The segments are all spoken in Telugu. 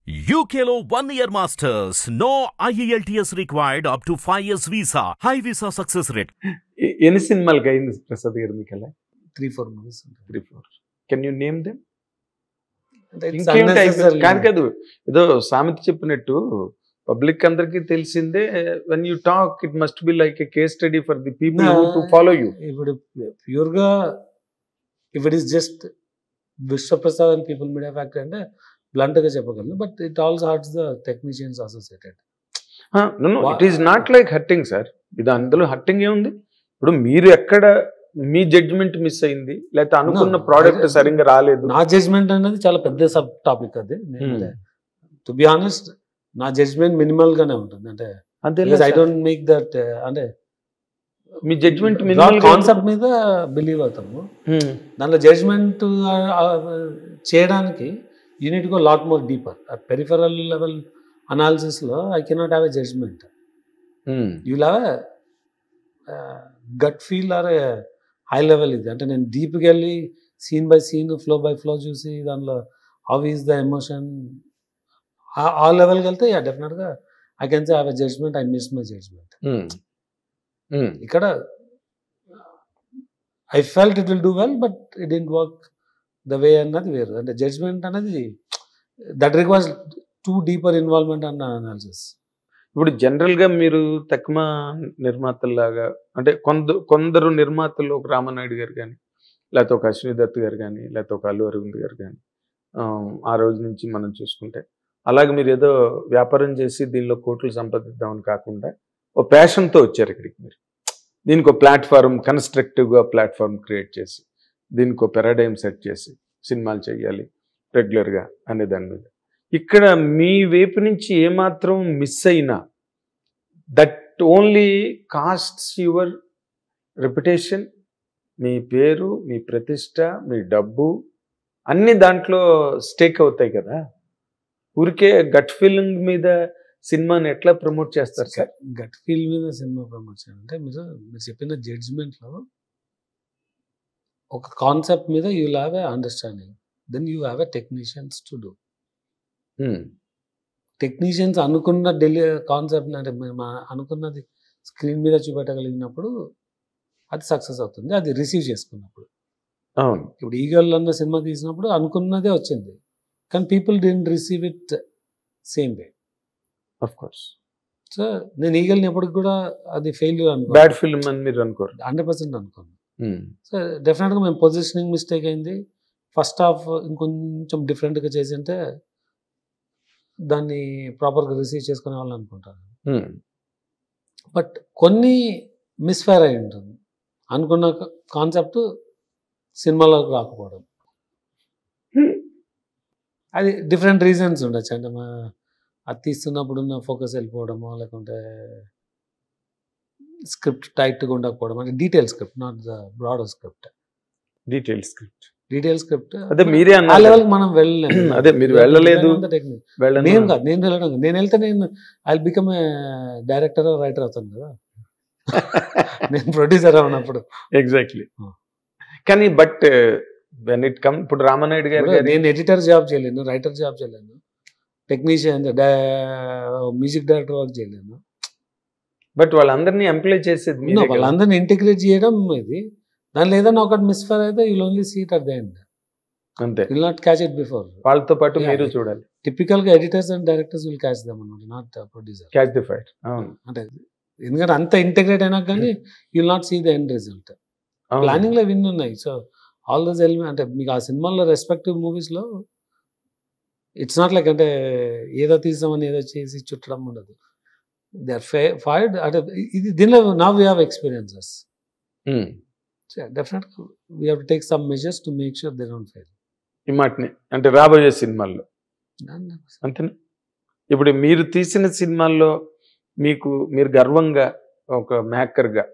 UKలో 1 year masters. No IELTS required up to 5 years visa. High visa success rate. ఎన్ని సినిమాలకి అయింది ప్రసాద్ గారు మీకు అలా 3-4 movies. 3-4 can you name them? It's ఇంకేంటి unnecessary. కాదు ఏదో సామెత చెప్పినట్టు పబ్లిక్ అందరికీ తెలిసిందే. When you talk it must be like a case study for the people to follow you. ఇప్పుడు ప్యూర్గా if it is just Vishwaprasad and People Media Factory అంటే బ్లంట్గా చెప్పగలను, but it also hurts the technicians associated. It is not like hurting sir. ఇది అందులో హర్టింగ్ ఏముంది? ఇప్పుడు మీరు ఎక్కడ మీ జడ్జిమెంట్ మిస్ అయింది, లేకపోతే అనుకున్న ప్రోడక్ట్ సరిగ్గా రాలేదు. నా జడ్జ్మెంట్ అనేది చాలా పెద్ద సబ్ టాపిక్ అది. టు బి ఆనెస్ట్ నా జడ్జ్మెంట్ మినిమల్ గానే ఉంటుంది. అంటే ఐ డోంట్ మేక్ దట్, అంటే మీ జడ్జ్మెంట్ కాన్సెప్ట్ మీద బిలీవ్ అవుతాము. దాంట్లో జడ్జ్మెంట్ చేయడానికి you need go lot more deeper. Peripheral level analysis లో I cannot have a judgement. You have a gut feel or a high level. ఇది అంటే నేను డీప్కి వెళ్ళి scene by scene flow by flow చూసి దానిలో హౌ ఈస్ ద ఎమోషన్ ఆ లెవెల్కి వెళ్తే డెఫినెట్గా I can say have a judgement. I miss my judgement. ఇక్కడ I felt it will do well but it didn't work the way అన్నది వేరు. అంటే జడ్జ్మెంట్ అనేది that requires two deeper involvement అన్న అనాలిసిస్. ఇప్పుడు జనరల్గా మీరు తక్కువ నిర్మాతల్లాగా అంటే కొందరు నిర్మాతలు, ఒక రామనాయుడు గారు కానీ, లేకపోతే ఒక అశ్విని దత్ గారు కానీ, లేకపోతే ఒక అల్లు అరవింద్ గారు కానీ, ఆ రోజు నుంచి మనం చూసుకుంటే అలాగే మీరు ఏదో వ్యాపారం చేసి దీనిలో కోట్లు సంపాదిద్దామని కాకుండా ఓ ప్యాషన్తో వచ్చారు ఇక్కడికి. మీరు దీనికి ఒక ప్లాట్ఫామ్, కన్స్ట్రక్టివ్గా ప్లాట్ఫామ్ క్రియేట్ చేసి దీనికి ఒక పెరాడైమ్ సెట్ చేసి సినిమాలు చేయాలి రెగ్యులర్గా అనే దాని మీద ఇక్కడ మీ వైపు నుంచి ఏమాత్రం మిస్ అయినా that only costs your reputation, మీ పేరు, మీ ప్రతిష్ట, మీ డబ్బు అన్ని దాంట్లో స్టేక్ అవుతాయి కదా. ఊరికే గట్ ఫీలింగ్ మీద సినిమాని ఎట్లా ప్రమోట్ చేస్తారు సార్? గట్ ఫీల్ మీద సినిమా ప్రమోట్ చేయాలంటే మీరు చెప్పిన జడ్జ్మెంట్లో ఒక కాన్సెప్ట్ మీద you have a understanding, then you have a technicians to do. Technicians అనుకున్న కాన్సెప్ట్ అంటే మేము అనుకున్నది స్క్రీన్ మీద చూపెట్టగలిగినప్పుడు అది సక్సెస్ అవుతుంది. అది రిసీవ్ చేసుకున్నప్పుడు. అవును. ఇప్పుడు ఈగల్ అన్న సినిమా తీసినప్పుడు అనుకున్నదే వచ్చింది, కానీ people didn't receive it same way. Of course. So నేను ఈగల్ని ఎప్పటికి కూడా అది ఫెయిల్యూర్ అనుకో, బ్యాడ్ ఫిల్మ్ అని మీరు అనుకోరు? 100% అనుకోను. సో డెఫినెట్గా మేము పొజిషనింగ్ మిస్టేక్ అయింది. ఫస్ట్ హాఫ్ ఇంకొంచెం డిఫరెంట్గా చేసి ఉంటే దాన్ని ప్రాపర్గా రిసీవ్ చేసుకునే వాళ్ళు అనుకుంటారు. బట్ కొన్ని మిస్ఫైర్ అయి ఉంటుంది. అనుకున్న కాన్సెప్ట్ సినిమాలోకి రాకపోవడం, అది డిఫరెంట్ రీజన్స్ ఉండొచ్చు. అంటే అది తీస్తున్నప్పుడు ఉన్న ఫోకస్ వెళ్ళిపోవడమో, లేకుంటే స్క్రిప్ట్ టైట్గా ఉండకపోవడం. అంటే detail script, not the broad script. Detail script అదే మీరే ఆ లెవెల్కి మనం వెళ్ళలేదు. అదే మీరు వెళ్ళలేదు. నేను కాదు, నేను వెళ్ళడం, నేను వెళ్తే నేను I become a director, writer అవుతాను కదా. నేను ప్రొడ్యూసర్ అవునప్పుడు. ఎగ్జాక్ట్లీ. కానీ బట్ వెన్ ఇట్ కమ్, ఇప్పుడు రామనాయుడు గారు నేను ఎడిటర్ జాబ్ చేయలేను, రైటర్ జాబ్ చేయలేను, టెక్నీషియన్, మ్యూజిక్ డైరెక్టర్ వర్క్ చేయలేను. బట్ వాళ్ళందరినీ ఎంప్లాయ్ చేసేది, వాళ్ళందరినీ ఇంటిగ్రేట్ చేయడం ఇది. దానిలో ఏదైనా ఒకటి మిస్ఫైర్ అయితే you only see it at the end, అంతే. Will not catch it before. వాళ్ళతో పాటు మీరు చూడాలి. టిపికల్గా editors and directors will catch them అన్నమాట, not producer. Catch the fight. అవును. అంటే ఎందుకంటే అంత ఇంటిగ్రేట్ అయినా కానీ you will not see the end result. ప్లానింగ్లో విన్ ఉన్నాయి. సో ఆల్ దోస్ ఎలిమెంట్, అంటే మీకు ఆ సినిమాల్లో రెస్పెక్టివ్ మూవీస్లో ఇట్స్ నాట్ లైక్ అంటే ఏదో తీసామని ఏదో చేసి చుట్టడం ఉండదు. They are fired. అంటే ఇది దీనిలో నౌ వీ హ్యావ్ ఎక్స్పీరియన్సెస్. డెఫినెట్గా we have to take some measures to make sure they don't fail. ఈ మాటని అంటే రాబోయే సినిమాల్లో అంతేనా? ఇప్పుడు మీరు తీసిన సినిమాల్లో మీరు గర్వంగా ఒక మేకర్గా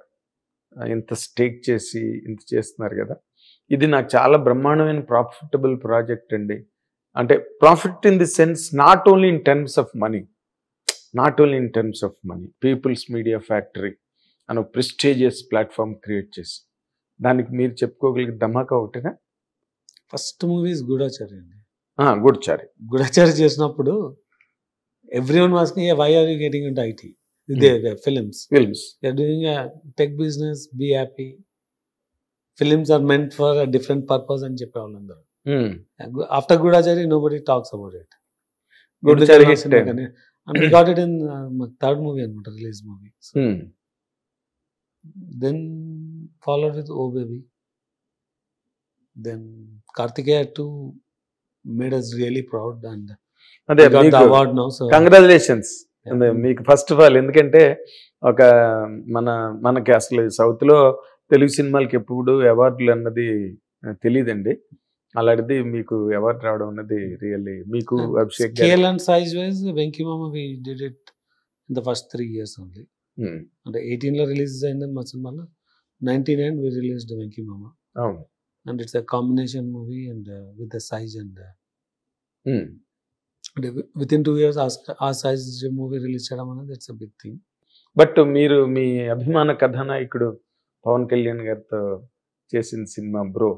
ఇంత స్టేక్ చేసి ఇంత చేస్తున్నారు కదా, ఇది నాకు చాలా బ్రహ్మాండమైన ప్రాఫిటబుల్ ప్రాజెక్ట్ అండి. అంటే profit in the sense not only in terms of money, People's Media Factory అని ఒక ప్రెస్టీజియస్ ప్లాట్ఫామ్ క్రియేట్ చేసి దానికి మీరు చెప్పుకోగలిగే ధమాకా ఒకటేనా? ఫస్ట్ మూవీస్ గూఢాచారి అండి. గూఢచారి. గూఢచారి చేసినప్పుడు everyone was asking, why are you getting into IT? Films. You're doing a tech business, be happy. Films are meant for a different purpose అని చెప్పేవాళ్ళు అందరూ. After Gudachari, nobody talks about it. Goodachari hit. And we got it in third movie, release movie. So, then followed with Oh Baby. Then Kartikeya 2 made us really proud and అదే we got the award now. So congratulations మీకు ఫస్ట్ ఆఫ్ ఆల్. ఎందుకంటే ఒక మనకి అసలు సౌత్ లో తెలుగు సినిమాలకి ఎప్పుడు అవార్డులు అన్నది తెలియదండి. అలాంటిది మీకు అవార్డు రావడం అన్నది రియల్లీ మీకు Abhishek scale and size wise, Venki Mama we did it in the first 3 years only. అంటే 18 లో రిలీజ్ అయింది మా సినిమాలో, 99 we released Venki Mama. అవును. And it's a combination movie and with the size and within 2 years ఆ size movie రిలీజ్ చేయడం అనేది it's a big thing. But మీరు మీ అభిమాన కథానాయకుడు పవన్ కళ్యాణ్ గారితో చేసిన సినిమా బ్రో,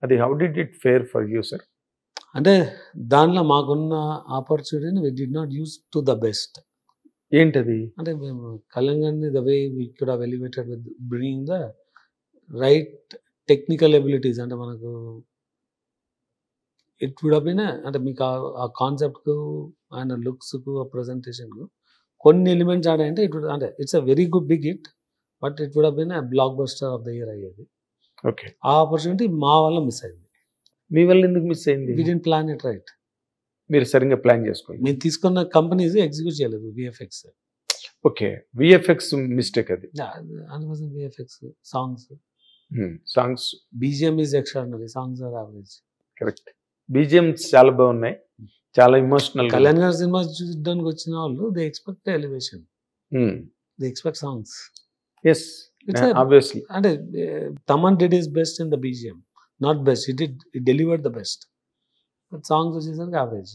అది how did it fare for you sir? అంటే దాంట్లో మాకున్న ఆపర్చునిటీని we did not use to the best. ఏంటది? అంటే మేము కళ్యాణ్ గారిని the way we could have elevated with bringing the right technical abilities. అంటే మనకు ఇట్ వుడ్ హావ్ బీన్ అంటే మీకు ఆ కాన్సెప్ట్కు, ఆయన లుక్స్కు, ఆ ప్రజెంటేషన్కు కొన్ని ఎలిమెంట్స్ ఆడాయంటే ఇట్ వుడ్, అంటే it's a very good big hit, but it would have been a blockbuster of the year అయ్యేది. ఓకే. ఆ ఆపర్చునిటీ మా వల్ల మిస్ అయింది. మీ వల్ల ఎందుకు మిస్ అయింది? We didn't plan it right. మీరు సరిగ్గా ప్లాన్ చేసుకోండి. మేము తీసుకున్న కంపెనీస్ ఎగ్జిక్యూట్ చేయలేదు విఎఫ్ఎక్స్. ఓకే, విఎఫ్ఎక్స్ మిస్టేక్ అది. అందుకోసం VFX, songs BGM is extraordinary, songs are average. Correct. BGM చాలా బాగున్నాయి, చాలా ఇమోషనల్. కళ్యాణ్ గారి సినిమా చూడడానికి వచ్చిన వాళ్ళు they expect elevation, they expect songs. Yes, obviously. అంటే Thaman did his best in the BGM, not best, it delivered the best. Songs వచ్చేసరికి యావరేజ్.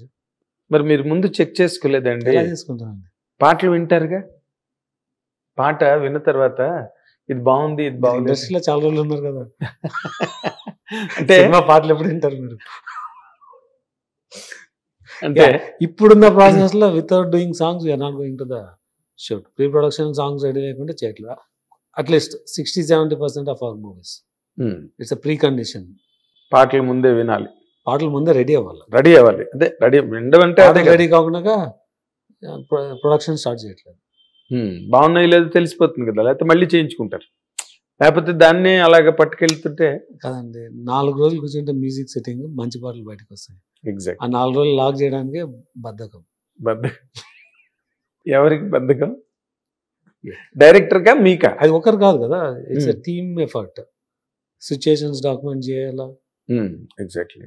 మరి మీరు ముందు చెక్ చేసుకోలేదండి? ఎలా చేసుకుంటానండి? పాటలు వింటారుగా, పాట విన్న తర్వాత ఇది బాగుంది, ఇది బాగుంది. ఇండస్ట్రీలో చాలా రోజులు ఉన్నారు కదా, అంటే సినిమా పాటలు ఎప్పుడు వింటారు మీరు? అంటే ఇప్పుడున్న ప్రాసెస్ లో without doing songs we're not going to the shoot. Pre production songs ready లేకుండా చేయట్లేదు. At least 60-70% of our movies it's a pre condition. పాటలు ముందే వినాలి, పాటలు ముందే రెడీ అవ్వాలి. అదే రెడీ వినడం రెడీ కాకుండా ప్రొడక్షన్ స్టార్ట్ చేయట్లేదు. బాగున్నాయి లేదు తెలిసిపోతుంది కదా, లేకపోతే మళ్ళీ చేయించుకుంటారు. లేకపోతే దాన్ని అలాగ పట్టుకెళ్తుంటే కదండి. 4 రోజులు కూర్చుంటే మ్యూజిక్ సెట్టింగ్, మంచి పాటలు బయటకు వస్తాయి. ఎగ్జాక్ట్. ఆ 4 రోజులు లాక్ చేయడానికి బద్ధకం. ఎవరికి బద్ధకం? డైరెక్టర్ గా, మీకా? అది ఒకరు కాదు కదా, it's team effort. Situations document చేయాలా. ఎగ్జాక్ట్లీ.